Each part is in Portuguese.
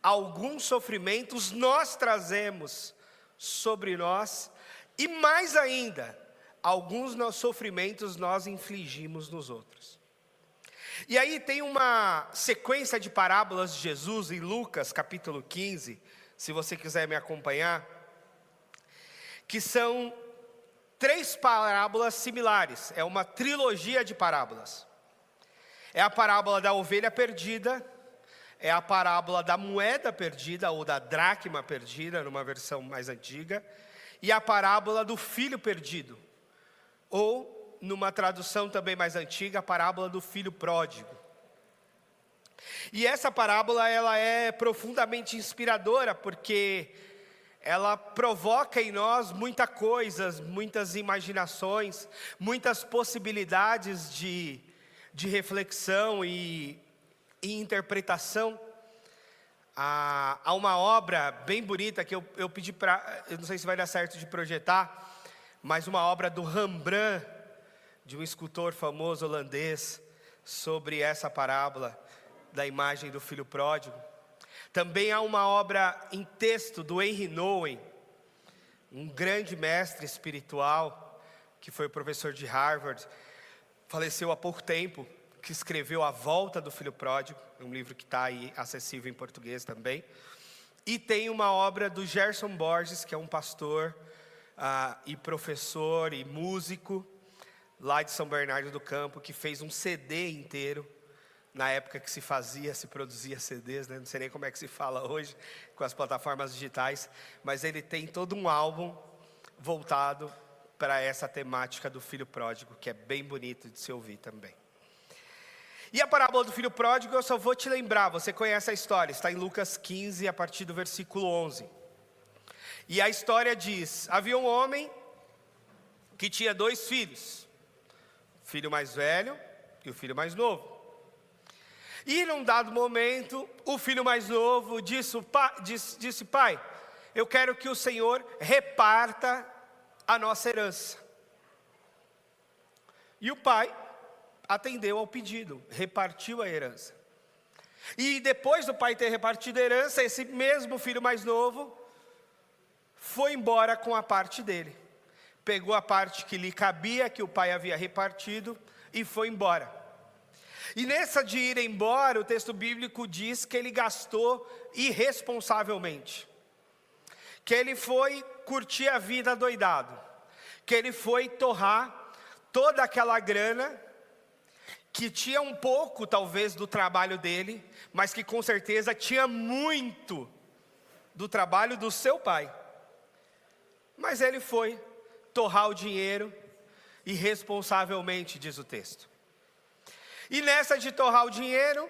alguns sofrimentos nós trazemos sobre nós, e mais ainda, alguns sofrimentos nós infligimos nos outros. E aí tem uma sequência de parábolas de Jesus em Lucas capítulo 15, se você quiser me acompanhar, que são 3 parábolas similares, é uma trilogia de parábolas. É a parábola da ovelha perdida, é a parábola da moeda perdida, ou da dracma perdida, numa versão mais antiga, e a parábola do filho perdido, ou, numa tradução também mais antiga, a parábola do filho pródigo. E essa parábola, ela é profundamente inspiradora, porque ela provoca em nós muitas coisas, muitas imaginações, muitas possibilidades de reflexão e interpretação. Há uma obra bem bonita que eu pedi para, eu não sei se vai dar certo de projetar, mas uma obra do Rembrandt, de um escultor famoso holandês, sobre essa parábola da imagem do filho pródigo. Também há uma obra em texto do Henry Nouwen, um grande mestre espiritual, que foi professor de Harvard, faleceu há pouco tempo, que escreveu A Volta do Filho Pródigo, um livro que está aí acessível em português também. E tem uma obra do Gerson Borges, que é um pastor e professor e músico, lá de São Bernardo do Campo, que fez um CD inteiro, na época que se produzia CDs, né? Não sei nem como é que se fala hoje, com as plataformas digitais, mas ele tem todo um álbum voltado para essa temática do filho pródigo, que é bem bonito de se ouvir também. E a parábola do filho pródigo, eu só vou te lembrar, você conhece a história, está em Lucas 15, a partir do versículo 11. E a história diz: havia um homem que tinha 2 filhos, o filho mais velho e o filho mais novo. E num dado momento, o filho mais novo disse: pai, eu quero que o Senhor reparta a nossa herança. E o pai atendeu ao pedido, repartiu a herança. E depois do pai ter repartido a herança, esse mesmo filho mais novo foi embora com a parte dele. Pegou a parte que lhe cabia, que o pai havia repartido, e foi embora. E nessa de ir embora, o texto bíblico diz que ele gastou irresponsavelmente, que ele foi curtir a vida doidado, que ele foi torrar toda aquela grana, que tinha um pouco talvez do trabalho dele, mas que com certeza tinha muito do trabalho do seu pai. Mas ele foi torrar o dinheiro irresponsavelmente, diz o texto. E nessa de torrar o dinheiro,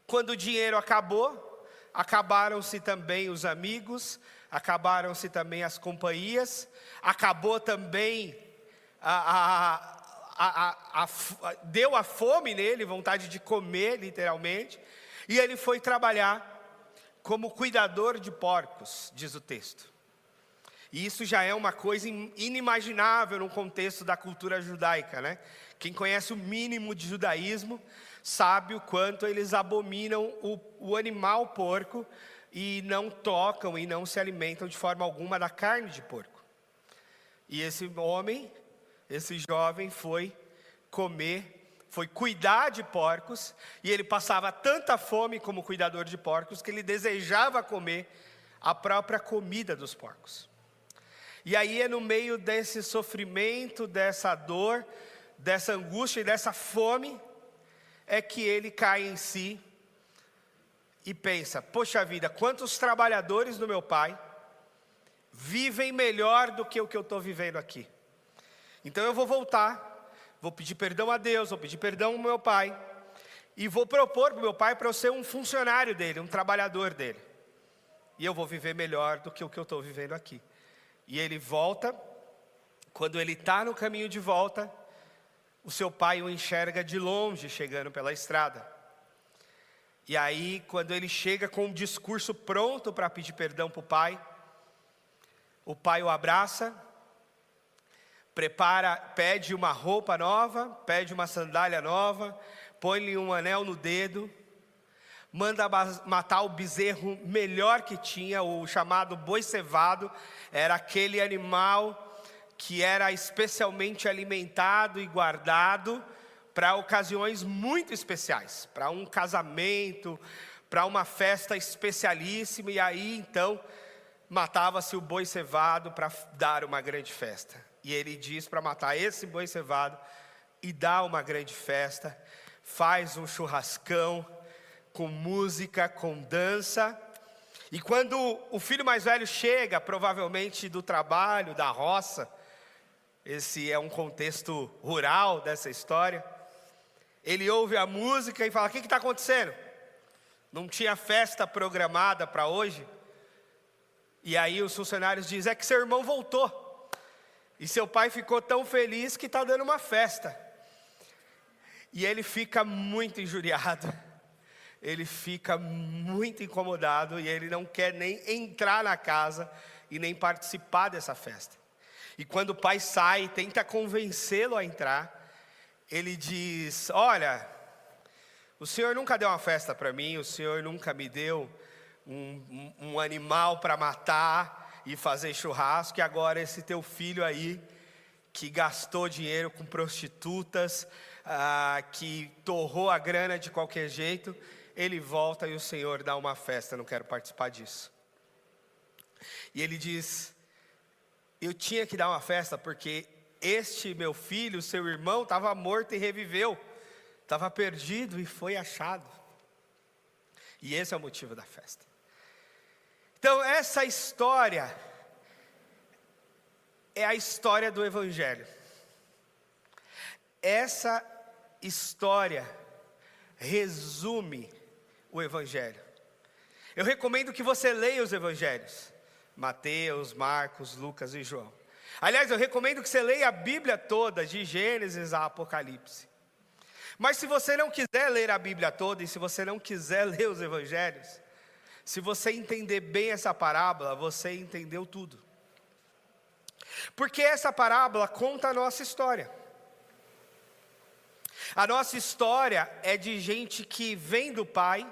quando o dinheiro acabou, acabaram-se também os amigos, acabaram-se também as companhias, acabou também deu a fome nele, vontade de comer literalmente, e ele foi trabalhar como cuidador de porcos, diz o texto. E isso já é uma coisa inimaginável no contexto da cultura judaica, né? Quem conhece o mínimo de judaísmo sabe o quanto eles abominam o animal porco e não tocam e não se alimentam de forma alguma da carne de porco. E esse homem, esse jovem foi cuidar de porcos, e ele passava tanta fome como cuidador de porcos que ele desejava comer a própria comida dos porcos. E aí é no meio desse sofrimento, dessa dor, dessa angústia e dessa fome, é que ele cai em si e pensa: poxa vida, quantos trabalhadores do meu pai vivem melhor do que o que eu estou vivendo aqui. Então eu vou voltar, vou pedir perdão a Deus, vou pedir perdão ao meu pai, e vou propor para o meu pai para eu ser um funcionário dele, um trabalhador dele. E eu vou viver melhor do que o que eu estou vivendo aqui. E ele volta. Quando ele está no caminho de volta, o seu pai o enxerga de longe chegando pela estrada. E aí, quando ele chega com um discurso pronto para pedir perdão para o pai o abraça, pede uma roupa nova, pede uma sandália nova, põe-lhe um anel no dedo, manda matar o bezerro melhor que tinha, o chamado boi cevado. Era aquele animal que era especialmente alimentado e guardado para ocasiões muito especiais, para um casamento, para uma festa especialíssima, e aí então matava-se o boi cevado para dar uma grande festa. E ele diz para matar esse boi cevado e dar uma grande festa, faz um churrascão com música, com dança. E quando o filho mais velho chega, provavelmente do trabalho, da roça, esse é um contexto rural dessa história, ele ouve a música e fala: o que está acontecendo? Não tinha festa programada para hoje? E aí os funcionários dizem: é que seu irmão voltou. E seu pai ficou tão feliz que está dando uma festa. E ele fica muito injuriado. Ele fica muito incomodado. E ele não quer nem entrar na casa e nem participar dessa festa. E quando o pai sai e tenta convencê-lo a entrar, ele diz: olha, o senhor nunca deu uma festa para mim, o senhor nunca me deu um animal para matar e fazer churrasco, e agora esse teu filho aí, que gastou dinheiro com prostitutas, que torrou a grana de qualquer jeito, ele volta e o senhor dá uma festa, não quero participar disso. E ele diz: eu tinha que dar uma festa porque este meu filho, seu irmão, estava morto e reviveu, estava perdido e foi achado. E esse é o motivo da festa. Então essa história é a história do Evangelho. Essa história resume o Evangelho. Eu recomendo que você leia os Evangelhos: Mateus, Marcos, Lucas e João. Aliás, eu recomendo que você leia a Bíblia toda, de Gênesis a Apocalipse. Mas se você não quiser ler a Bíblia toda, e se você não quiser ler os Evangelhos, se você entender bem essa parábola, você entendeu tudo. Porque essa parábola conta a nossa história. A nossa história é de gente que vem do Pai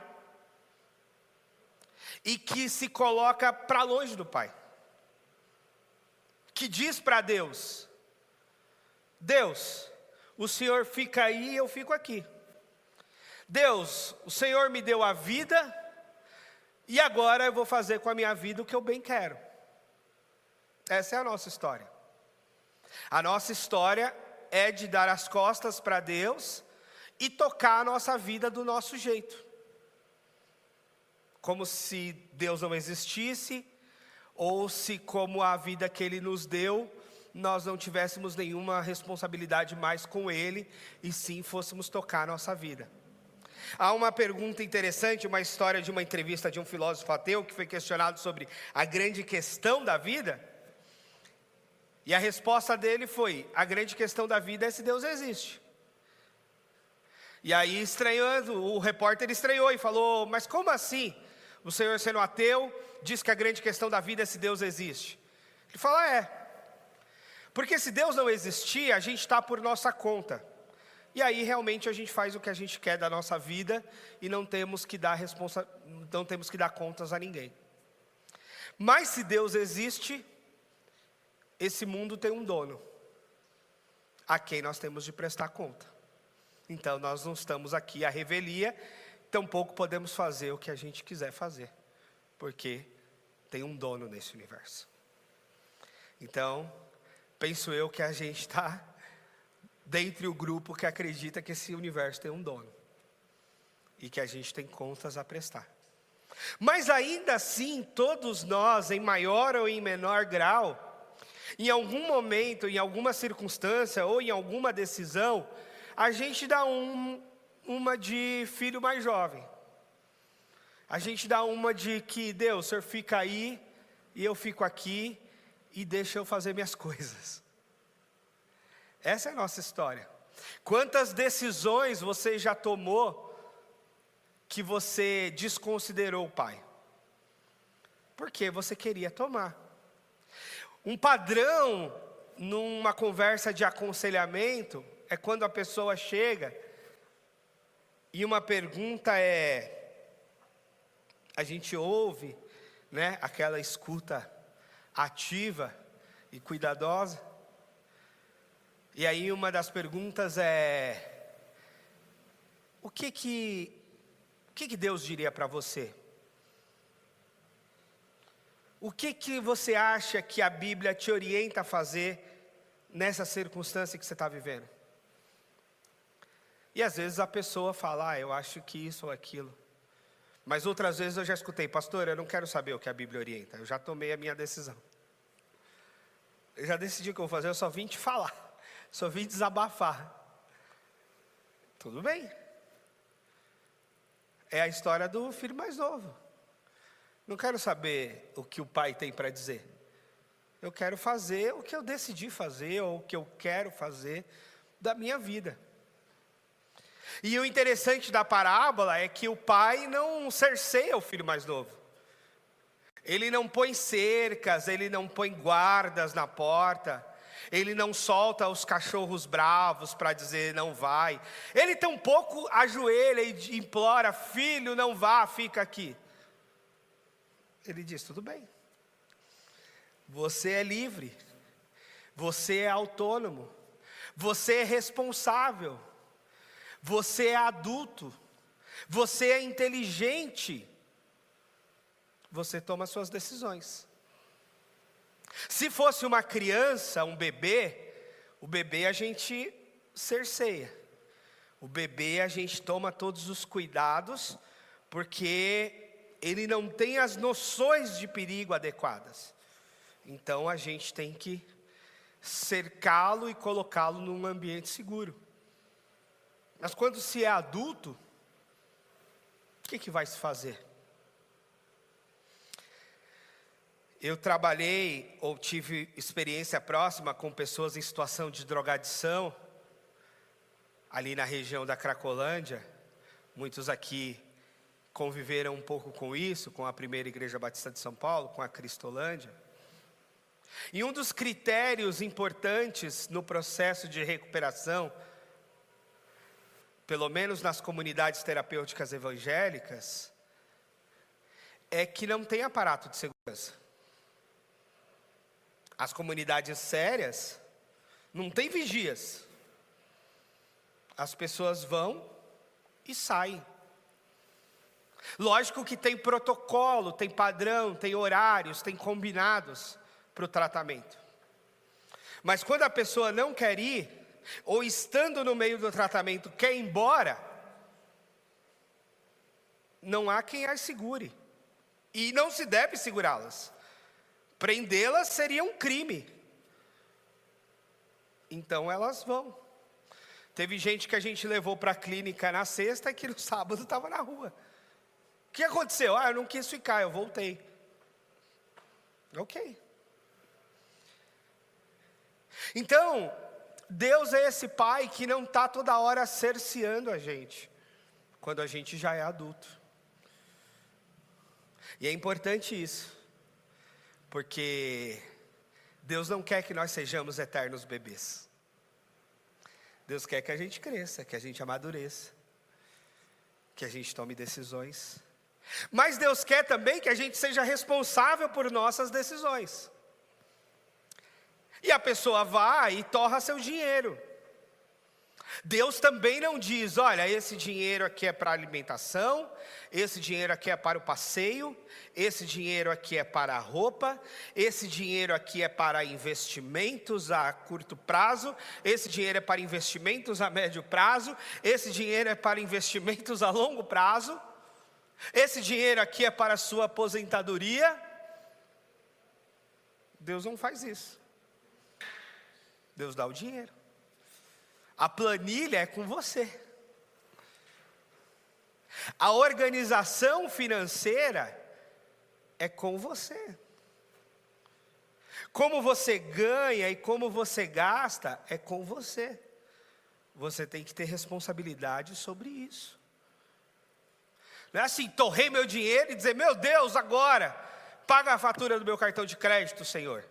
e que se coloca para longe do Pai. Que diz para Deus: Deus, o Senhor fica aí e eu fico aqui. Deus, o Senhor me deu a vida e agora eu vou fazer com a minha vida o que eu bem quero. Essa é a nossa história. A nossa história é de dar as costas para Deus e tocar a nossa vida do nosso jeito. Como se Deus não existisse, ou se, como a vida que Ele nos deu, nós não tivéssemos nenhuma responsabilidade mais com Ele, e sim fôssemos tocar a nossa vida. Há uma pergunta interessante, uma história de uma entrevista de um filósofo ateu, que foi questionado sobre a grande questão da vida, e a resposta dele foi: a grande questão da vida é se Deus existe. E aí, estranhando, o repórter estranhou e falou: mas como assim? O senhor, sendo ateu, diz que a grande questão da vida é se Deus existe. Ele fala: é. Porque se Deus não existir, a gente está por nossa conta. E aí realmente a gente faz o que a gente quer da nossa vida e não temos que dar contas a ninguém. Mas se Deus existe, esse mundo tem um dono, a quem nós temos de prestar conta. Então nós não estamos aqui à revelia, tampouco podemos fazer o que a gente quiser fazer, porque tem um dono nesse universo. Então, penso eu que a gente está dentre o grupo que acredita que esse universo tem um dono, e que a gente tem contas a prestar. Mas ainda assim, todos nós, em maior ou em menor grau, em algum momento, em alguma circunstância ou em alguma decisão, a gente dá uma de filho mais jovem. A gente dá uma de que: Deus, o Senhor fica aí e eu fico aqui e deixa eu fazer minhas coisas. Essa é a nossa história. Quantas decisões você já tomou que você desconsiderou o Pai? Porque você queria tomar. Um padrão numa conversa de aconselhamento é quando a pessoa chega e uma pergunta é: a gente ouve, né, aquela escuta ativa e cuidadosa. E aí uma das perguntas é: o que Deus diria para você? O que você acha que a Bíblia te orienta a fazer nessa circunstância que você está vivendo? E às vezes a pessoa fala: eu acho que isso ou aquilo. Mas outras vezes eu já escutei: pastor, eu não quero saber o que a Bíblia orienta, eu já tomei a minha decisão. Eu já decidi o que eu vou fazer, eu só vim te falar, só vim desabafar. Tudo bem. É a história do filho mais novo. Não quero saber o que o pai tem para dizer. Eu quero fazer o que eu decidi fazer, ou o que eu quero fazer da minha vida. E o interessante da parábola é que o pai não cerceia o filho mais novo. Ele não põe cercas, ele não põe guardas na porta, ele não solta os cachorros bravos para dizer não vai. Ele tampouco ajoelha e implora: filho, não vá, fica aqui. Ele diz: tudo bem, você é livre, você é autônomo, você é responsável, você é adulto, você é inteligente, você toma suas decisões. Se fosse uma criança, um bebê, o bebê a gente cerceia, o bebê a gente toma todos os cuidados, porque ele não tem as noções de perigo adequadas. Então a gente tem que cercá-lo e colocá-lo num ambiente seguro. Mas quando se é adulto, o que vai se fazer? Eu trabalhei ou tive experiência próxima com pessoas em situação de drogadição, ali na região da Cracolândia. Muitos aqui conviveram um pouco com isso, com a primeira Igreja Batista de São Paulo, com a Cristolândia. E um dos critérios importantes no processo de recuperação, pelo menos nas comunidades terapêuticas evangélicas, é que não tem aparato de segurança. As comunidades sérias não tem vigias. As pessoas vão e saem. Lógico que tem protocolo, tem padrão, tem horários, tem combinados para o tratamento. Mas quando a pessoa não quer ir, ou estando no meio do tratamento quer ir embora, não há quem as segure. E não se deve segurá-las. Prendê-las seria um crime. Então elas vão. Teve gente que a gente levou para a clínica na sexta e que no sábado estava na rua. O que aconteceu? Eu não quis ficar, eu voltei. Ok. Então, Deus é esse pai que não está toda hora cerceando a gente, quando a gente já é adulto. E é importante isso, porque Deus não quer que nós sejamos eternos bebês. Deus quer que a gente cresça, que a gente amadureça, que a gente tome decisões. Mas Deus quer também que a gente seja responsável por nossas decisões. E a pessoa vai e torra seu dinheiro. Deus também não diz: olha, esse dinheiro aqui é para alimentação, esse dinheiro aqui é para o passeio, esse dinheiro aqui é para a roupa, esse dinheiro aqui é para investimentos a curto prazo, esse dinheiro é para investimentos a médio prazo, esse dinheiro é para investimentos a longo prazo, esse dinheiro aqui é para a sua aposentadoria. Deus não faz isso. Deus dá o dinheiro. A planilha é com você. A organização financeira é com você. Como você ganha e como você gasta é com você. Você tem que ter responsabilidade sobre isso. Não é assim, torrei meu dinheiro e dizer: meu Deus, agora paga a fatura do meu cartão de crédito, Senhor.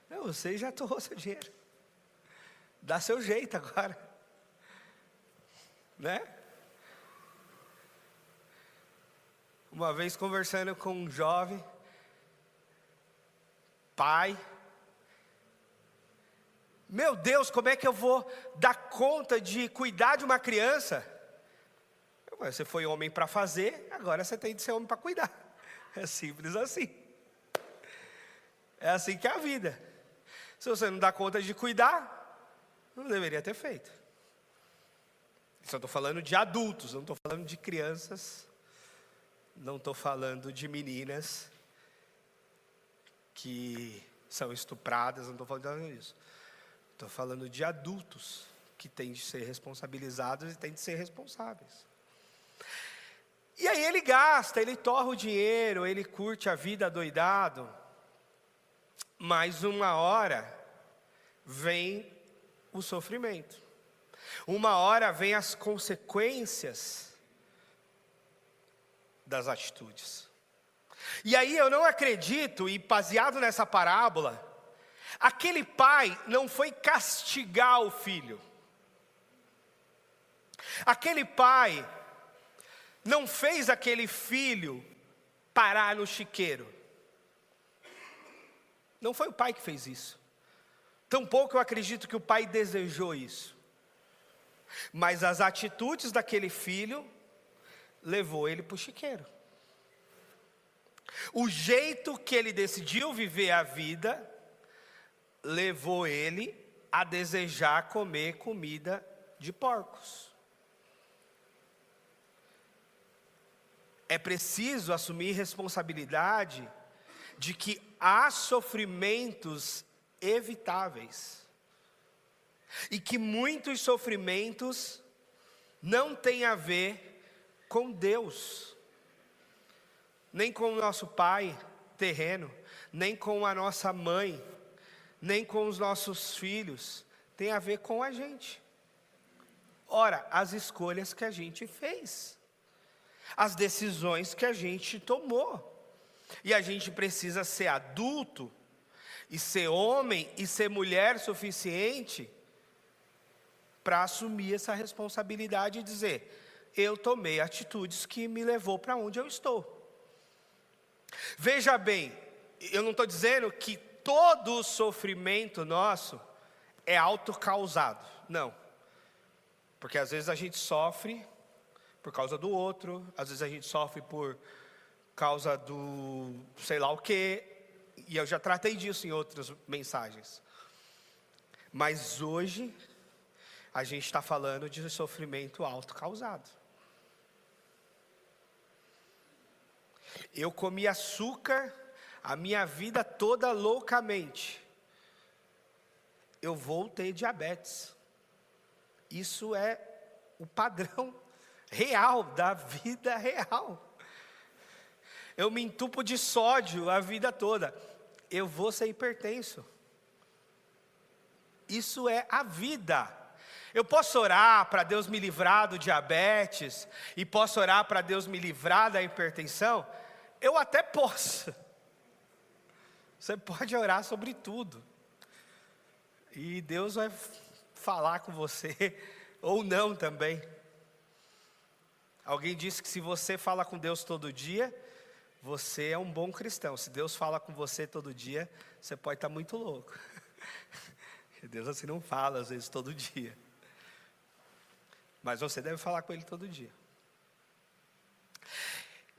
Não, você já torrou seu dinheiro. Dá seu jeito agora. Né? Uma vez conversando com um jovem, pai, meu Deus, como é que eu vou dar conta de cuidar de uma criança? Você foi homem para fazer, agora você tem de ser homem para cuidar. É simples assim. É assim que é a vida. Se você não dá conta de cuidar, não deveria ter feito. Só estou falando de adultos, não estou falando de crianças, não estou falando de meninas que são estupradas, não estou falando disso. Estou falando de adultos que têm de ser responsabilizados e têm de ser responsáveis. E aí ele gasta, ele torra o dinheiro, ele curte a vida adoidado, mas uma hora vem o sofrimento. Uma hora vem as consequências das atitudes. E aí eu não acredito, e baseado nessa parábola, aquele pai não foi castigar o filho. Aquele pai não fez aquele filho parar no chiqueiro. Não foi o pai que fez isso. Tampouco eu acredito que o pai desejou isso. Mas as atitudes daquele filho levou ele para o chiqueiro. O jeito que ele decidiu viver a vida levou ele a desejar comer comida de porcos. É preciso assumir responsabilidade de que há sofrimentos evitáveis. E que muitos sofrimentos não têm a ver com Deus. Nem com o nosso pai terreno, nem com a nossa mãe, nem com os nossos filhos. Tem a ver com a gente. Ora, as escolhas que a gente fez. As decisões que a gente tomou. E a gente precisa ser adulto, e ser homem, e ser mulher suficiente para assumir essa responsabilidade e dizer: eu tomei atitudes que me levou para onde eu estou. Veja bem, eu não estou dizendo que todo o sofrimento nosso é autocausado, não. Porque às vezes a gente sofre por causa do outro, às vezes a gente sofre por causa do sei lá o quê, e eu já tratei disso em outras mensagens. Mas hoje a gente está falando de sofrimento autocausado. Eu comi açúcar a minha vida toda loucamente. Eu vou ter diabetes. Isso é o padrão real da vida real. Eu me entupo de sódio a vida toda. Eu vou ser hipertenso. Isso é a vida. Eu posso orar para Deus me livrar do diabetes, e posso orar para Deus me livrar da hipertensão? Eu até posso. Você pode orar sobre tudo. E Deus vai falar com você, ou não também. Alguém disse que se você fala com Deus todo dia, você é um bom cristão. Se Deus fala com você todo dia, você pode estar muito louco. Deus assim não fala às vezes todo dia. Mas você deve falar com Ele todo dia.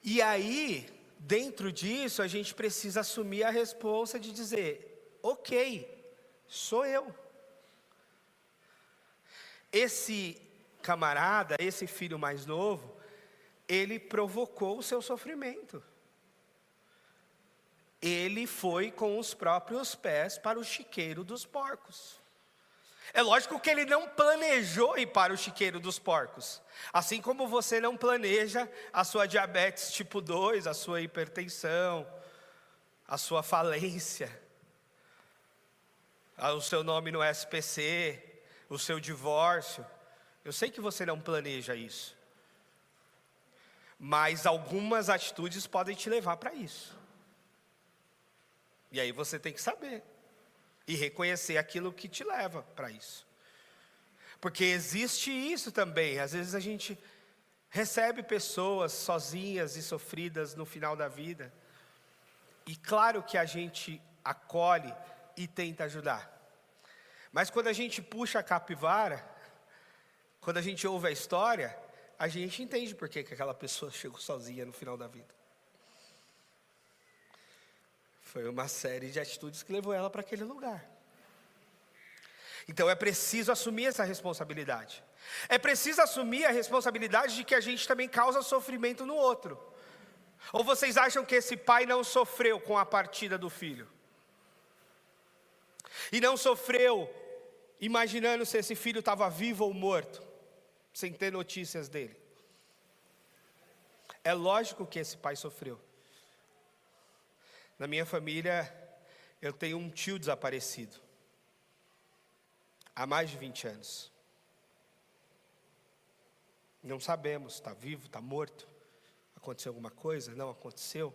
E aí, dentro disso, a gente precisa assumir a responsa de dizer: ok, sou eu. Esse camarada, esse filho mais novo, ele provocou o seu sofrimento. Ele foi com os próprios pés para o chiqueiro dos porcos. É lógico que ele não planejou ir para o chiqueiro dos porcos. Assim como você não planeja a sua diabetes tipo 2, a sua hipertensão, a sua falência, o seu nome no SPC, o seu divórcio. Eu sei que você não planeja isso. Mas algumas atitudes podem te levar para isso. E aí você tem que saber. E reconhecer aquilo que te leva para isso. Porque existe isso também. Às vezes a gente recebe pessoas sozinhas e sofridas no final da vida. E claro que a gente acolhe e tenta ajudar. Mas quando a gente puxa a capivara, quando a gente ouve a história, a gente entende por que aquela pessoa chegou sozinha no final da vida. Foi uma série de atitudes que levou ela para aquele lugar. Então é preciso assumir essa responsabilidade. É preciso assumir a responsabilidade de que a gente também causa sofrimento no outro. Ou vocês acham que esse pai não sofreu com a partida do filho? E não sofreu imaginando se esse filho estava vivo ou morto, sem ter notícias dele. É lógico que esse pai sofreu. Na minha família, eu tenho um tio desaparecido. Há mais de 20 anos. Não sabemos, está vivo, está morto. Aconteceu alguma coisa? Não aconteceu.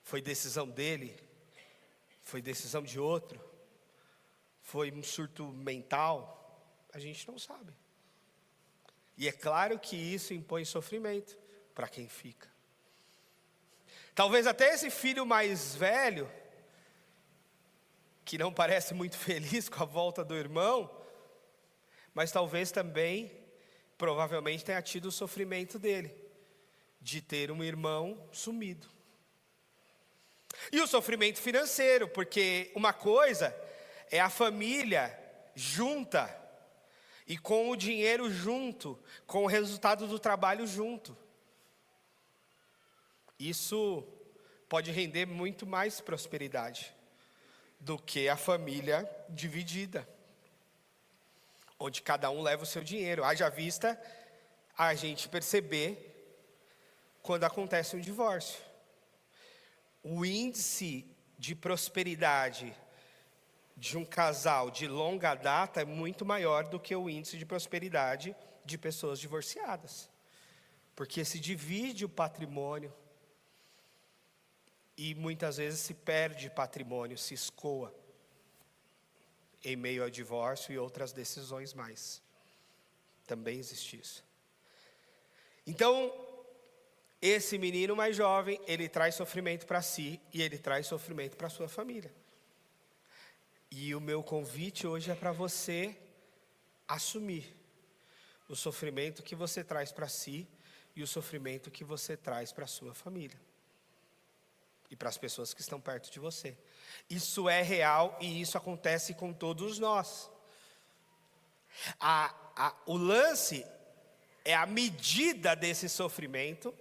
Foi decisão dele? Foi decisão de outro? Foi um surto mental? A gente não sabe. E é claro que isso impõe sofrimento para quem fica. Talvez até esse filho mais velho, que não parece muito feliz com a volta do irmão, mas talvez também, provavelmente tenha tido o sofrimento dele, de ter um irmão sumido. E o sofrimento financeiro, porque uma coisa é a família junta, e com o dinheiro junto, com o resultado do trabalho junto. Isso pode render muito mais prosperidade do que a família dividida, onde cada um leva o seu dinheiro. Haja vista a gente perceber quando acontece um divórcio. O índice de prosperidade de um casal de longa data é muito maior do que o índice de prosperidade de pessoas divorciadas. Porque se divide o patrimônio e muitas vezes se perde patrimônio, se escoa em meio ao divórcio e outras decisões mais. Também existe isso. Então, esse menino mais jovem, ele traz sofrimento para si e ele traz sofrimento para sua família. E o meu convite hoje é para você assumir o sofrimento que você traz para si e o sofrimento que você traz para a sua família. E para as pessoas que estão perto de você. Isso é real e isso acontece com todos nós. O lance é a medida desse sofrimento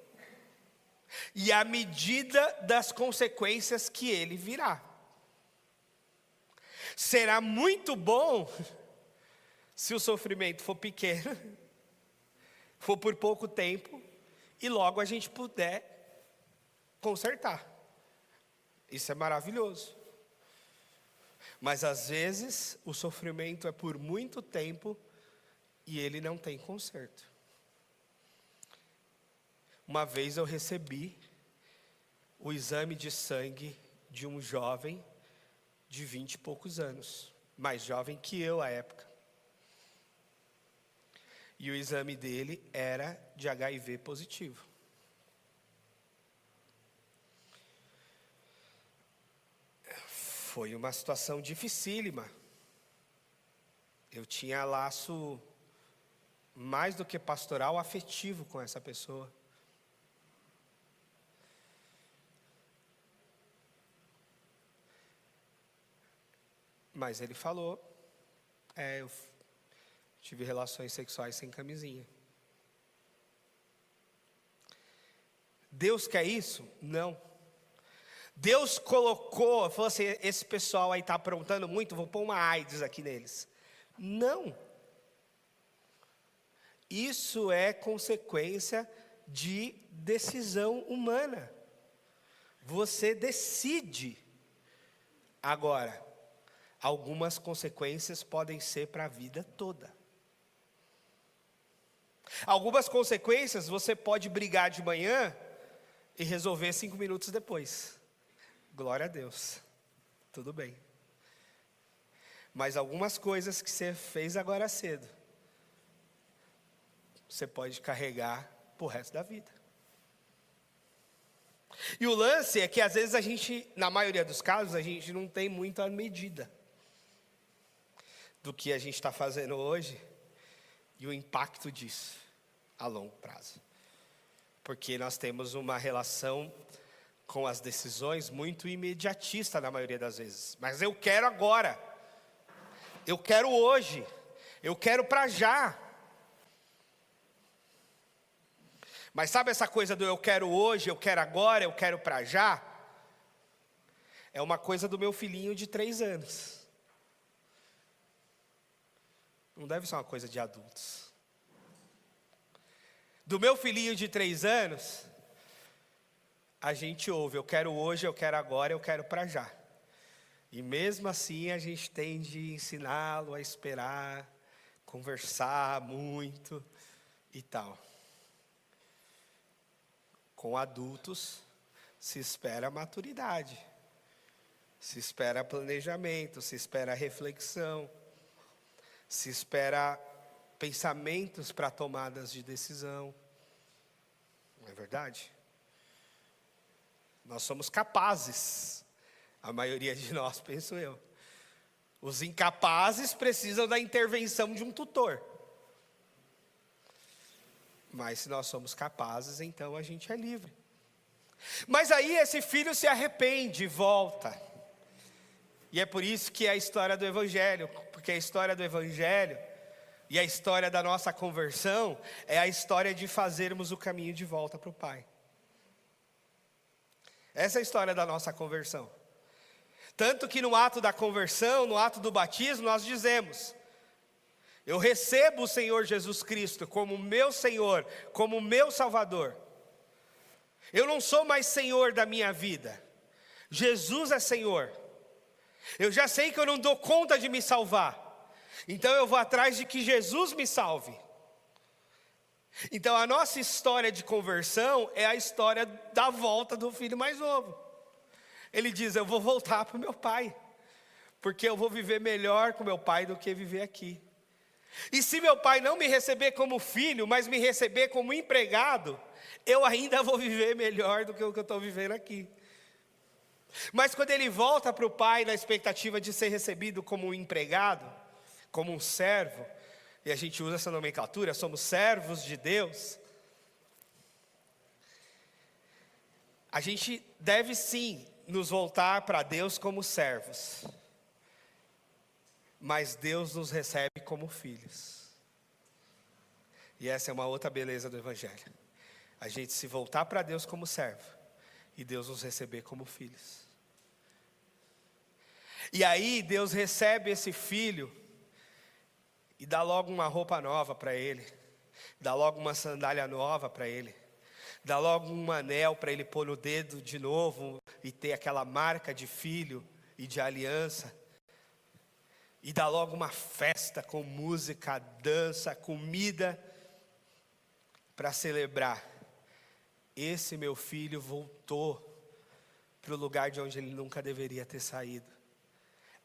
e a medida das consequências que ele virá. Será muito bom se o sofrimento for pequeno, for por pouco tempo e logo a gente puder consertar. Isso é maravilhoso. Mas às vezes o sofrimento é por muito tempo e ele não tem conserto. Uma vez eu recebi o exame de sangue de um jovem de 20 e poucos anos, mais jovem que eu à época. E o exame dele era de HIV positivo. Foi uma situação dificílima. Eu tinha laço mais do que pastoral, afetivo com essa pessoa. Mas ele falou, eu tive relações sexuais sem camisinha. Deus quer isso? Não. Deus colocou, falou assim, esse pessoal aí está aprontando muito, vou pôr uma AIDS aqui neles. Não. Isso é consequência de decisão humana. Você decide. Agora, algumas consequências podem ser para a vida toda. Algumas consequências você pode brigar de manhã e resolver 5 minutos depois. Glória a Deus. Tudo bem. Mas algumas coisas que você fez agora cedo, você pode carregar pro resto da vida. E o lance é que às vezes a gente, na maioria dos casos, a gente não tem muita medida do que a gente está fazendo hoje e o impacto disso a longo prazo. Porque nós temos uma relação com as decisões muito imediatista na maioria das vezes. Mas eu quero agora, eu quero hoje, eu quero para já. Mas sabe essa coisa do eu quero hoje, eu quero agora, eu quero para já? É uma coisa do meu filhinho de 3 anos. Não deve ser uma coisa de adultos. Do meu filhinho de 3 anos, a gente ouve, eu quero hoje, eu quero agora, eu quero para já. E mesmo assim a gente tem de ensiná-lo a esperar, conversar muito e tal. Com adultos se espera maturidade, se espera planejamento, se espera reflexão, se espera pensamentos para tomadas de decisão. Não é verdade? Nós somos capazes, a maioria de nós, penso eu. Os incapazes precisam da intervenção de um tutor. Mas se nós somos capazes, então a gente é livre. Mas aí esse filho se arrepende e volta. E é por isso que é a história do Evangelho. Porque a história do Evangelho e a história da nossa conversão é a história de fazermos o caminho de volta para o Pai. Essa é a história da nossa conversão. Tanto que no ato da conversão, no ato do batismo, nós dizemos: eu recebo o Senhor Jesus Cristo como meu Senhor, como meu Salvador. Eu não sou mais Senhor da minha vida. Jesus é Senhor. Eu já sei que eu não dou conta de me salvar. Então eu vou atrás de que Jesus me salve. Então a nossa história de conversão é a história da volta do filho mais novo. Ele diz: eu vou voltar para o meu pai, porque eu vou viver melhor com meu pai do que viver aqui. E se meu pai não me receber como filho, mas me receber como empregado, eu ainda vou viver melhor do que o que eu estou vivendo aqui. Mas quando ele volta para o pai na expectativa de ser recebido como um empregado, como um servo, e a gente usa essa nomenclatura, somos servos de Deus, a gente deve sim nos voltar para Deus como servos. Mas Deus nos recebe como filhos. E essa é uma outra beleza do Evangelho. A gente se voltar para Deus como servo e Deus nos receber como filhos. E aí Deus recebe esse filho e dá logo uma roupa nova para ele, dá logo uma sandália nova para ele, dá logo um anel para ele pôr no dedo de novo e ter aquela marca de filho e de aliança. E dá logo uma festa com música, dança, comida, para celebrar. Esse meu filho voltou para o lugar de onde ele nunca deveria ter saído.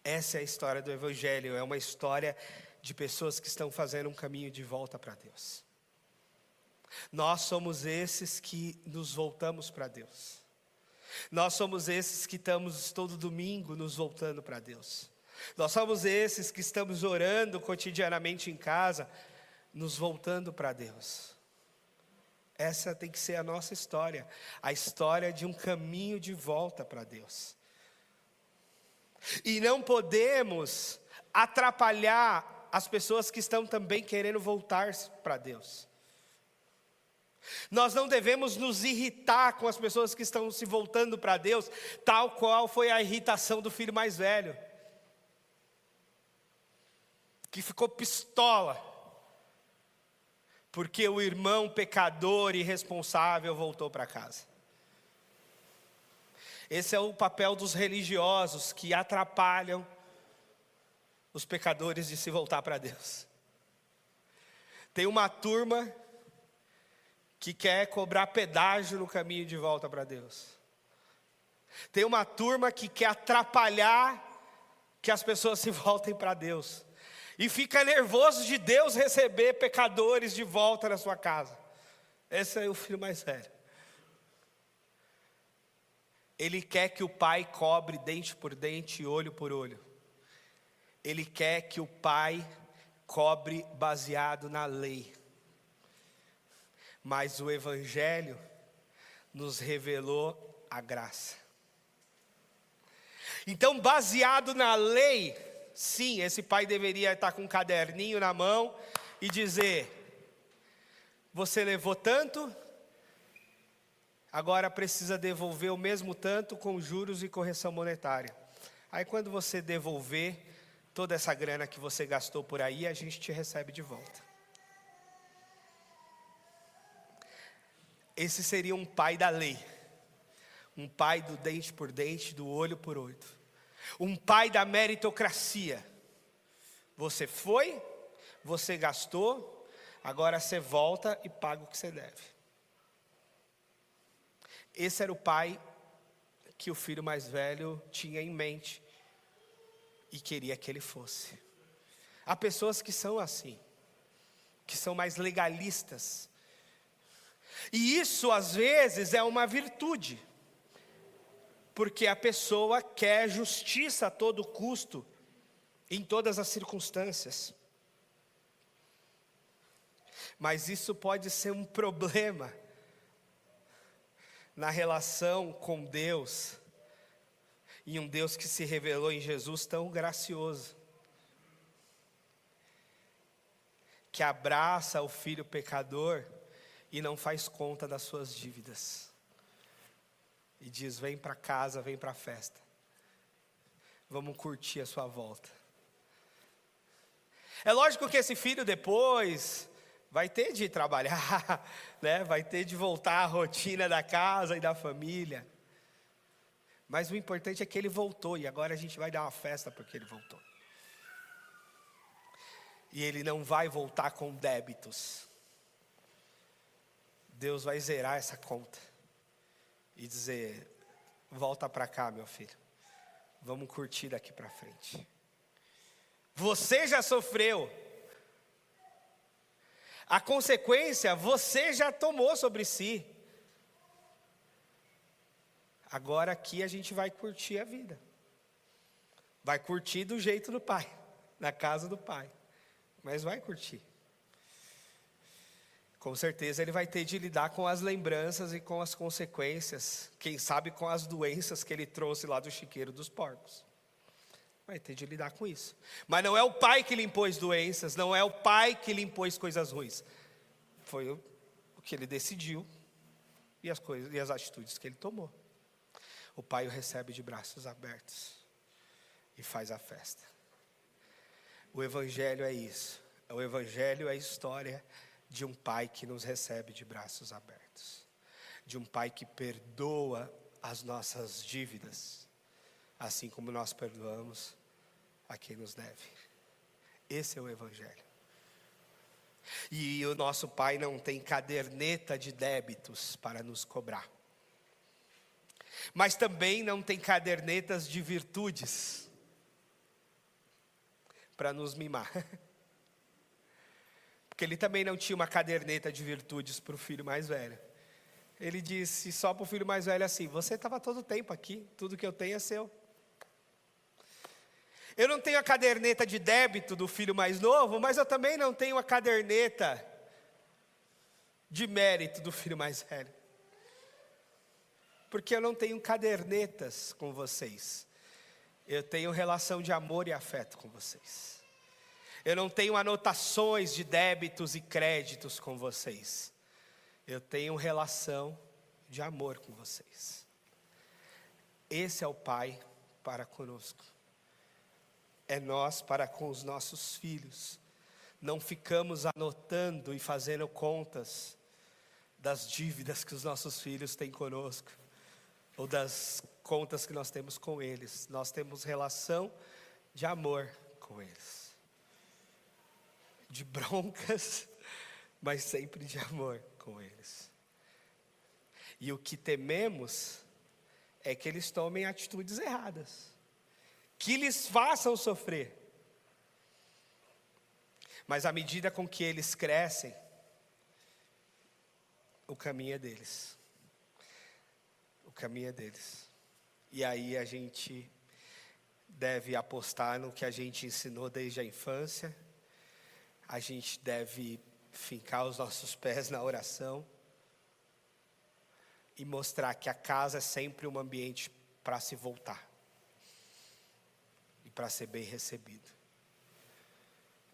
Essa é a história do Evangelho, é uma história de pessoas que estão fazendo um caminho de volta para Deus. Nós somos esses que nos voltamos para Deus. Nós somos esses que estamos todo domingo nos voltando para Deus. Nós somos esses que estamos orando cotidianamente em casa, nos voltando para Deus. Essa tem que ser a nossa história, a história de um caminho de volta para Deus. E não podemos atrapalhar as pessoas que estão também querendo voltar para Deus. Nós não devemos nos irritar com as pessoas que estão se voltando para Deus, tal qual foi a irritação do filho mais velho, que ficou pistola, porque o irmão pecador e irresponsável voltou para casa. Esse é o papel dos religiosos que atrapalham os pecadores de se voltar para Deus. Tem uma turma que quer cobrar pedágio no caminho de volta para Deus. Tem uma turma que quer atrapalhar que as pessoas se voltem para Deus. E fica nervoso de Deus receber pecadores de volta na sua casa. Esse é o filho mais velho. Ele quer que o pai cobre dente por dente, olho por olho. Ele quer que o pai cobre baseado na lei. Mas o Evangelho nos revelou a graça. Então, baseado na lei, sim, esse pai deveria estar com um caderninho na mão e dizer: você levou tanto, agora precisa devolver o mesmo tanto com juros e correção monetária. Aí quando você devolver toda essa grana que você gastou por aí, a gente te recebe de volta. Esse seria um pai da lei. Um pai do dente por dente, do olho por olho. Um pai da meritocracia. Você foi, você gastou, agora você volta e paga o que você deve. Esse era o pai que o filho mais velho tinha em mente e queria que ele fosse. Há pessoas que são assim, que são mais legalistas. E isso às vezes é uma virtude, porque a pessoa quer justiça a todo custo, em todas as circunstâncias. Mas isso pode ser um problema na relação com Deus, e um Deus que se revelou em Jesus tão gracioso, que abraça o filho pecador e não faz conta das suas dívidas. E diz: vem para casa, vem para a festa. Vamos curtir a sua volta. É lógico que esse filho depois vai ter de trabalhar, né? Vai ter de voltar à rotina da casa e da família. Mas o importante é que ele voltou, e agora a gente vai dar uma festa porque ele voltou. E ele não vai voltar com débitos. Deus vai zerar essa conta e dizer: volta para cá, meu filho, vamos curtir daqui para frente. Você já sofreu, a consequência você já tomou sobre si. Agora aqui a gente vai curtir a vida, vai curtir do jeito do pai, na casa do pai, mas vai curtir. Com certeza ele vai ter de lidar com as lembranças e com as consequências, quem sabe com as doenças que ele trouxe lá do chiqueiro dos porcos. Vai ter de lidar com isso. Mas não é o pai que lhe impôs doenças, não é o pai que lhe impôs coisas ruins. Foi o que ele decidiu e as atitudes que ele tomou. O pai o recebe de braços abertos e faz a festa. O Evangelho é isso. O Evangelho é a história de um pai que nos recebe de braços abertos, de um pai que perdoa as nossas dívidas, assim como nós perdoamos a quem nos deve. Esse é o Evangelho. E o nosso pai não tem caderneta de débitos para nos cobrar, mas também não tem cadernetas de virtudes para nos mimar. Porque ele também não tinha uma caderneta de virtudes para o filho mais velho. Ele disse só para o filho mais velho assim: você estava todo o tempo aqui, tudo que eu tenho é seu. Eu não tenho a caderneta de débito do filho mais novo, mas eu também não tenho a caderneta de mérito do filho mais velho. Porque eu não tenho cadernetas com vocês. Eu tenho relação de amor e afeto com vocês. Eu não tenho anotações de débitos e créditos com vocês. Eu tenho relação de amor com vocês. Esse é o Pai para conosco. É nós para com os nossos filhos. Não ficamos anotando e fazendo contas das dívidas que os nossos filhos têm conosco, ou das contas que nós temos com eles. Nós temos relação de amor com eles. De broncas, mas sempre de amor com eles. E o que tememos é que eles tomem atitudes erradas, que lhes façam sofrer. Mas à medida com que eles crescem, o caminho é deles. O caminho é deles. E aí a gente deve apostar no que a gente ensinou desde a infância. A gente deve fincar os nossos pés na oração e mostrar que a casa é sempre um ambiente para se voltar e para ser bem recebido.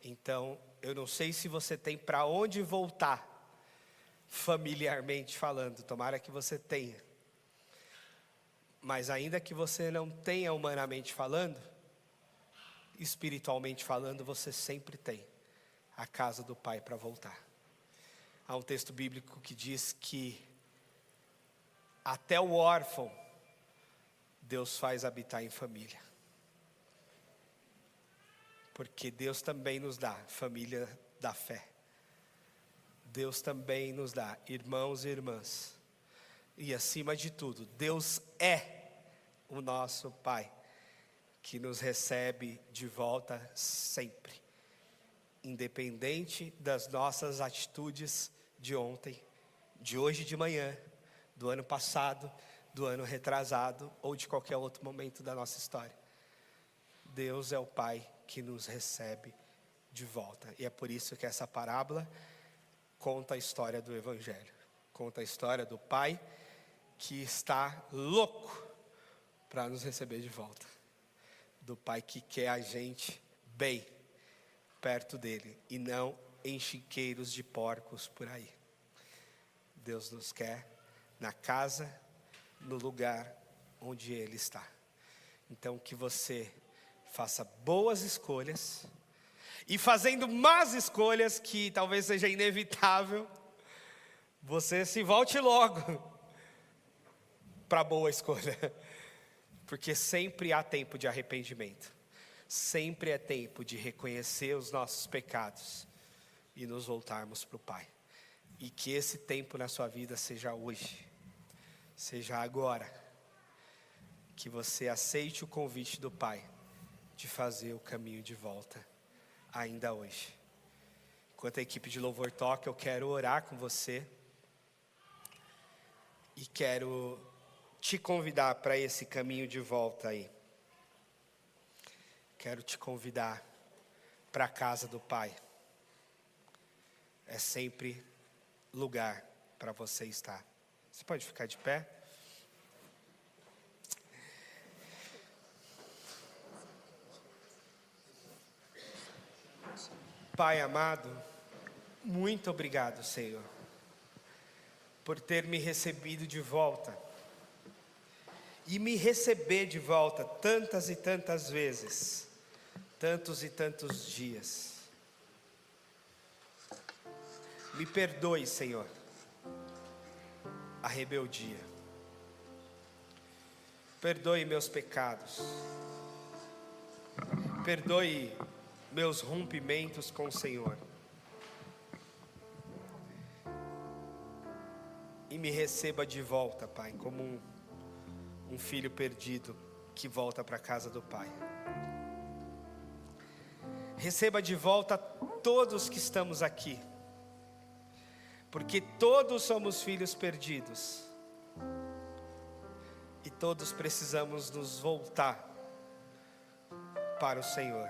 Então, eu não sei se você tem para onde voltar, familiarmente falando, tomara que você tenha. Mas ainda que você não tenha humanamente falando, espiritualmente falando, você sempre tem a casa do Pai para voltar. Há um texto bíblico que diz que até o órfão, Deus faz habitar em família. Porque Deus também nos dá família da fé. Deus também nos dá irmãos e irmãs. E acima de tudo, Deus é o nosso Pai, que nos recebe de volta sempre. Independente das nossas atitudes de ontem, de hoje de manhã, do ano passado, do ano retrasado ou de qualquer outro momento da nossa história. Deus é o Pai que nos recebe de volta. E é por isso que essa parábola conta a história do Evangelho. Conta a história do Pai que está louco para nos receber de volta. Do Pai que quer a gente bem perto dele e não em chiqueiros de porcos por aí. Deus nos quer na casa, no lugar onde Ele está. Então que você faça boas escolhas, e fazendo más escolhas, que talvez seja inevitável, você se volte logo para a boa escolha, porque sempre há tempo de arrependimento, sempre é tempo de reconhecer os nossos pecados e nos voltarmos para o Pai. E que esse tempo na sua vida seja hoje, seja agora, que você aceite o convite do Pai de fazer o caminho de volta, ainda hoje. Enquanto a equipe de louvor toca, eu quero orar com você e quero te convidar para esse caminho de volta aí. Quero te convidar para a casa do Pai. É sempre lugar para você estar. Você pode ficar de pé? Pai amado, muito obrigado, Senhor, por ter me recebido de volta e me receber de volta tantas e tantas vezes, tantos e tantos dias. Me perdoe, Senhor, a rebeldia. Perdoe meus pecados. Perdoe meus rompimentos com o Senhor. E me receba de volta, Pai, como um filho perdido que volta para a casa do Pai. Receba de volta todos que estamos aqui, porque todos somos filhos perdidos e todos precisamos nos voltar para o Senhor.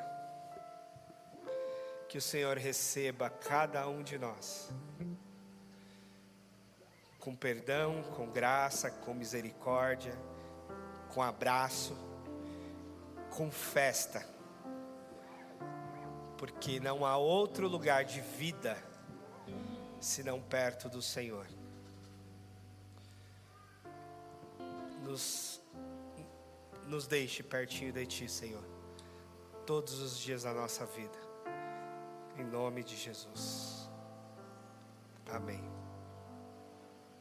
Que o Senhor receba cada um de nós com perdão, com graça, com misericórdia, com abraço, com festa, porque não há outro lugar de vida senão perto do Senhor. Nos deixe pertinho de Ti, Senhor, todos os dias da nossa vida, em nome de Jesus. Amém.